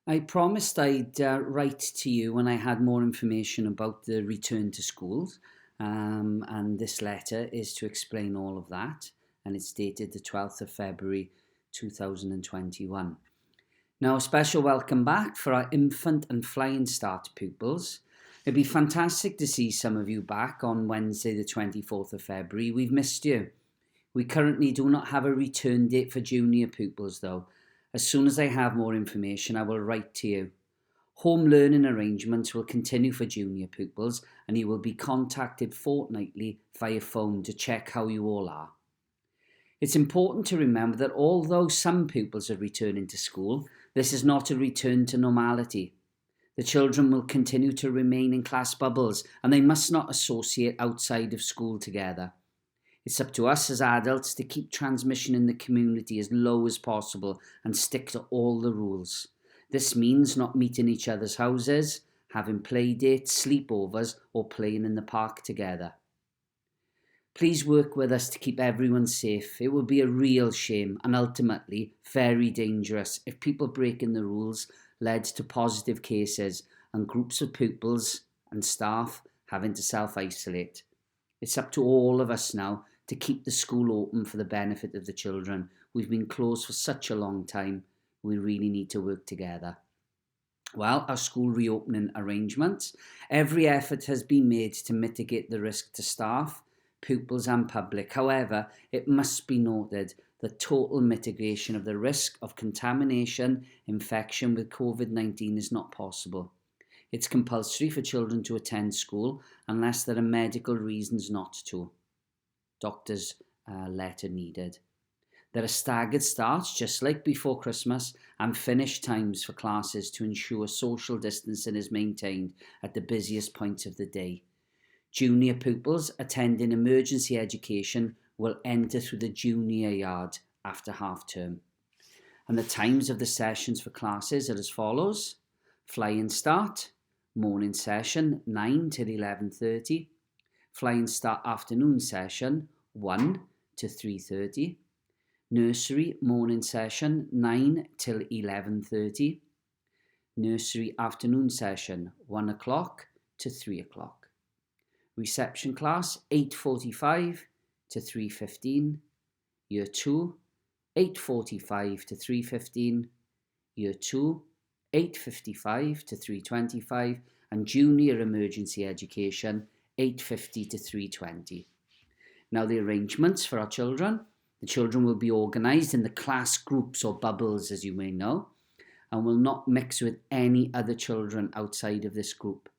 I promised I'd write to you when I had more information about the return to schools, and this letter is to explain all of that, and it's dated the 12th of February 2021. Now, a special welcome back for our infant and flying start pupils. It'd be fantastic to see some of you back on Wednesday, the 24th of February. We've missed you. We currently do not have a return date for junior pupils, though. As soon as I have more information, I will write to you. Home learning arrangements will continue for junior pupils, and you will be contacted fortnightly via phone to check how you all are. It's important to remember that although some pupils are returning to school, this is not a return to normality. The children will continue to remain in class bubbles, and they must not associate outside of school together. It's up to us as adults to keep transmission in the community as low as possible and stick to all the rules. This means not meeting each other's houses, having play dates, sleepovers, or playing in the park together. Please work with us to keep everyone safe. It would be a real shame and ultimately very dangerous if people breaking the rules led to positive cases and groups of pupils and staff having to self-isolate. It's up to all of us now to keep the school open for the benefit of the children. We've been closed for such a long time. We really need to work together. Well, our school reopening arrangements. Every effort has been made to mitigate the risk to staff, pupils and public. However, it must be noted that total mitigation of the risk of contamination, infection with COVID-19 is not possible. It's compulsory for children to attend school unless there are medical reasons not to. Doctor's letter needed. There are staggered starts, just like before Christmas, and finish times for classes to ensure social distancing is maintained at the busiest points of the day. Junior pupils attending emergency education will enter through the junior yard after half term. And the times of the sessions for classes are as follows. Flying start, morning session 9 till 11:30. Flying start afternoon session 1 to 3:30. Nursery morning session 9 till 11:30. Nursery afternoon session 1 o'clock to 3 o'clock. Reception class 8:45 to 3:15. Year 2 8:45 to 3:15. Year 2 8:55 to 3:25, and junior emergency education 8:50 to 3:20. Now the arrangements for our children. The children will be organised in the class groups or bubbles, as you may know, and will not mix with any other children outside of this group.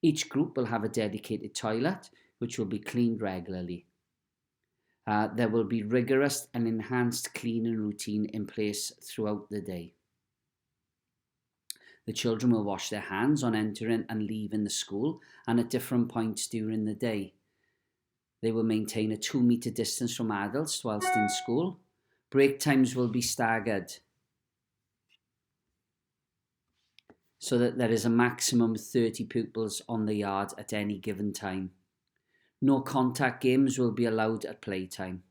Each group will have a dedicated toilet, which will be cleaned regularly. There will be rigorous and enhanced cleaning routine in place throughout the day. The children will wash their hands on entering and leaving the school and at different points during the day. They will maintain a 2-metre distance from adults whilst in school. Break times will be staggered so that there is a maximum of 30 pupils on the yard at any given time. No contact games will be allowed at playtime.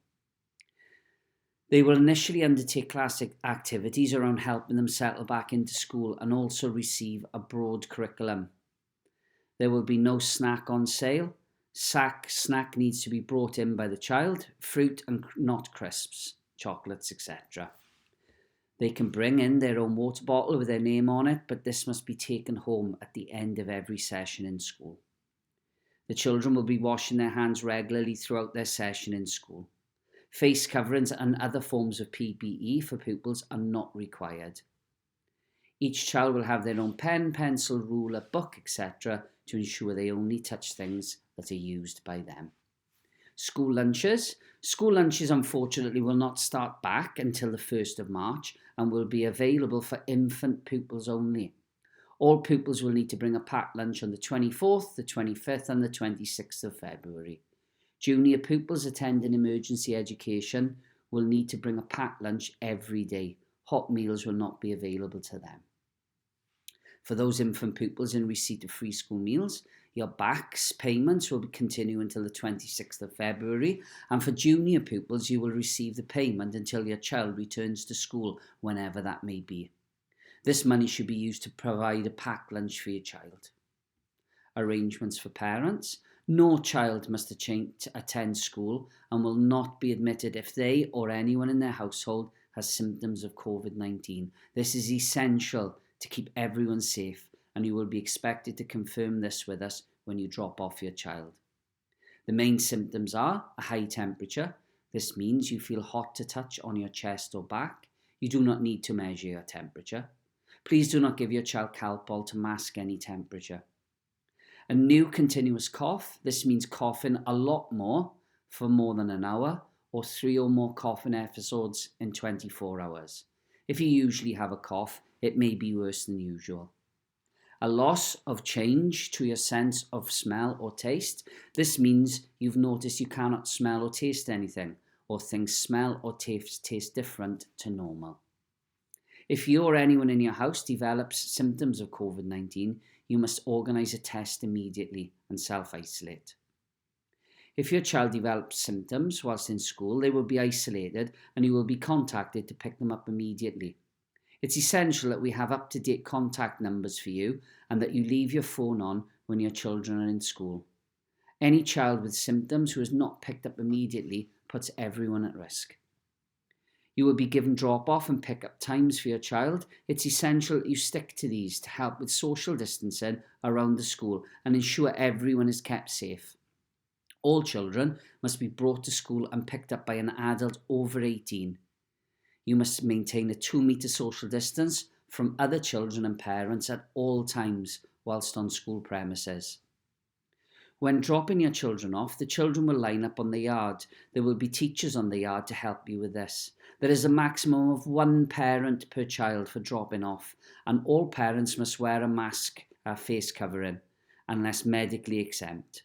They will initially undertake class activities around helping them settle back into school and also receive a broad curriculum. There will be no snack on sale. Snack needs to be brought in by the child, fruit and not crisps, chocolates, etc. They can bring in their own water bottle with their name on it, but this must be taken home at the end of every session in school. The children will be washing their hands regularly throughout their session in school. Face coverings and other forms of PPE for pupils are not required. Each child will have their own pen, pencil, ruler, book, etc. to ensure they only touch things that are used by them. School lunches. School lunches unfortunately will not start back until the 1st of March and will be available for infant pupils only. All pupils will need to bring a packed lunch on the 24th, the 25th and the 26th of February. Junior pupils attending emergency education will need to bring a packed lunch every day. Hot meals will not be available to them. For those infant pupils in receipt of free school meals, your BACS payments will continue until the 26th of February, and for junior pupils, you will receive the payment until your child returns to school, whenever that may be. This money should be used to provide a packed lunch for your child. Arrangements for parents. No child must attend school and will not be admitted if they or anyone in their household has symptoms of COVID-19. This is essential to keep everyone safe, and you will be expected to confirm this with us when you drop off your child. The main symptoms are a high temperature. This means you feel hot to touch on your chest or back. You do not need to measure your temperature. Please do not give your child Calpol to mask any temperature. A new continuous cough. This means coughing a lot more for more than an hour, or 3 or more coughing episodes in 24 hours. If you usually have a cough, it may be worse than usual. A loss of change to your sense of smell or taste. This means you've noticed you cannot smell or taste anything, or things smell or taste different to normal. If you or anyone in your house develops symptoms of COVID-19, you must organise a test immediately and self-isolate. If your child develops symptoms whilst in school, they will be isolated and you will be contacted to pick them up immediately. It's essential that we have up-to-date contact numbers for you and that you leave your phone on when your children are in school. Any child with symptoms who is not picked up immediately puts everyone at risk. You will be given drop-off and pick-up times for your child. It's essential that you stick to these to help with social distancing around the school and ensure everyone is kept safe. All children must be brought to school and picked up by an adult over 18. You must maintain a 2-metre social distance from other children and parents at all times whilst on school premises. When dropping your children off, the children will line up on the yard. There will be teachers on the yard to help you with this. There is a maximum of 1 parent per child for dropping off, and all parents must wear a mask, face covering, unless medically exempt.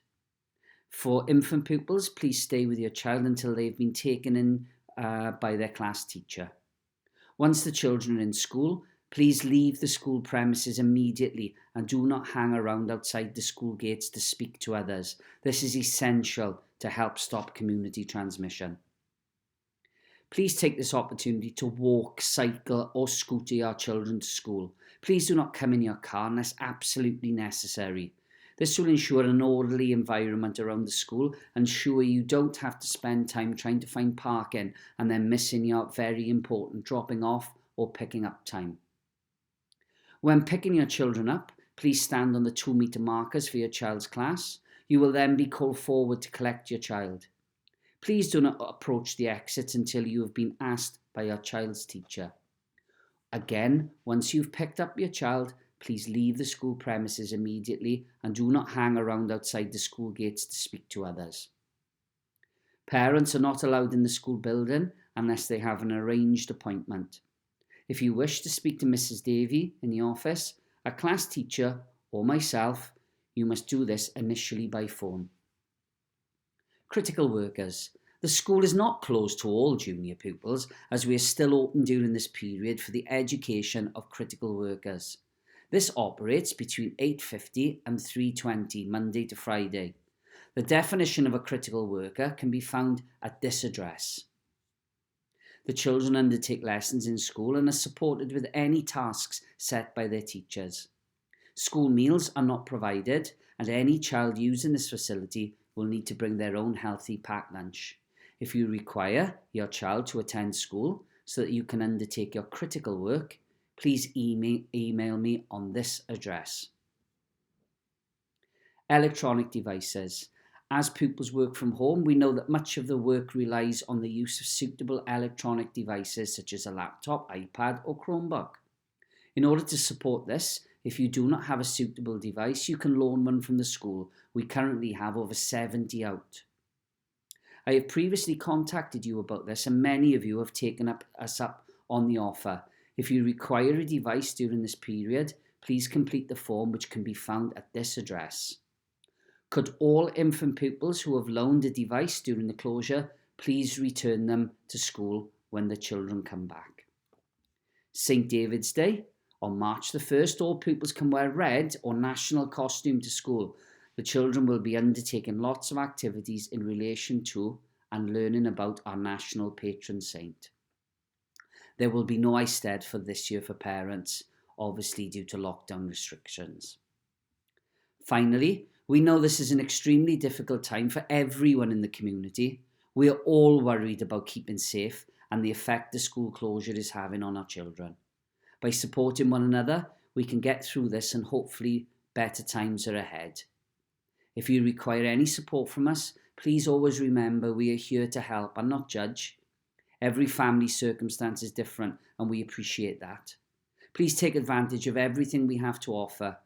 For infant pupils, please stay with your child until they've been taken in by their class teacher. Once the children are in school, please leave the school premises immediately and do not hang around outside the school gates to speak to others. This is essential to help stop community transmission. Please take this opportunity to walk, cycle or scooter your children to school. Please do not come in your car unless absolutely necessary. This will ensure an orderly environment around the school and ensure you don't have to spend time trying to find parking and then missing your very important dropping off or picking up time. When picking your children up, please stand on the 2-metre markers for your child's class. You will then be called forward to collect your child. Please do not approach the exits until you have been asked by your child's teacher. Again, once you've picked up your child, please leave the school premises immediately and do not hang around outside the school gates to speak to others. Parents are not allowed in the school building unless they have an arranged appointment. If you wish to speak to Mrs. Davey in the office, a class teacher, or myself, you must do this initially by phone. Critical workers. The school is not closed to all junior pupils, as we are still open during this period for the education of critical workers. This operates between 8:50 and 3:20, Monday to Friday. The definition of a critical worker can be found at this address. The children undertake lessons in school and are supported with any tasks set by their teachers. School meals are not provided, and any child using this facility will need to bring their own healthy packed lunch. If you require your child to attend school so that you can undertake your critical work, please email me on this address. Electronic devices. As pupils work from home, we know that much of the work relies on the use of suitable electronic devices such as a laptop, iPad or Chromebook. In order to support this, if you do not have a suitable device, you can loan one from the school. We currently have over 70 out. I have previously contacted you about this and many of you have taken us up on the offer. If you require a device during this period, please complete the form which can be found at this address. Could all infant pupils who have loaned a device during the closure please return them to school when the children come back? St. David's Day. On March the 1st, all pupils can wear red or national costume to school. The children will be undertaking lots of activities in relation to and learning about our national patron saint. There will be no Eisteddfod for this year for parents. obviously due to lockdown restrictions. Finally, we know this is an extremely difficult time for everyone in the community. We are all worried about keeping safe and the effect the school closure is having on our children. By supporting one another, we can get through this and hopefully better times are ahead. If you require any support from us, please always remember we are here to help and not judge. Every family circumstance is different and we appreciate that. Please take advantage of everything we have to offer.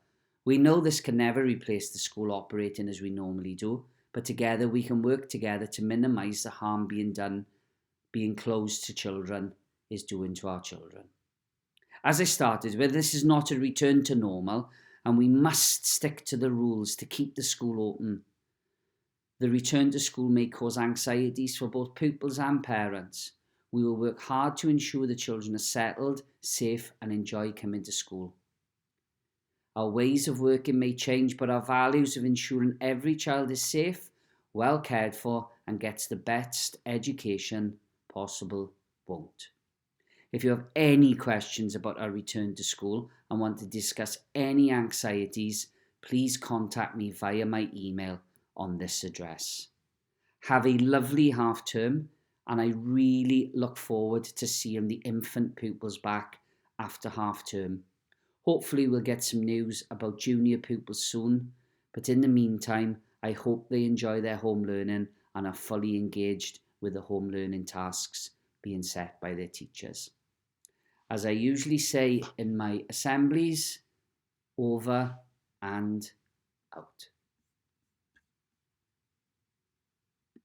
We know this can never replace the school operating as we normally do, but together we can work together to minimise the harm being closed to children is doing to our children. As I started with, this is not a return to normal, and we must stick to the rules to keep the school open. The return to school may cause anxieties for both pupils and parents. We will work hard to ensure the children are settled, safe, and enjoy coming to school. Our ways of working may change, but our values of ensuring every child is safe, well cared for, and gets the best education possible won't. If you have any questions about our return to school and want to discuss any anxieties, please contact me via my email on this address. Have a lovely half term, and I really look forward to seeing the infant pupils back after half term. Hopefully we'll get some news about junior pupils soon, but in the meantime, I hope they enjoy their home learning and are fully engaged with the home learning tasks being set by their teachers. As I usually say in my assemblies, over and out.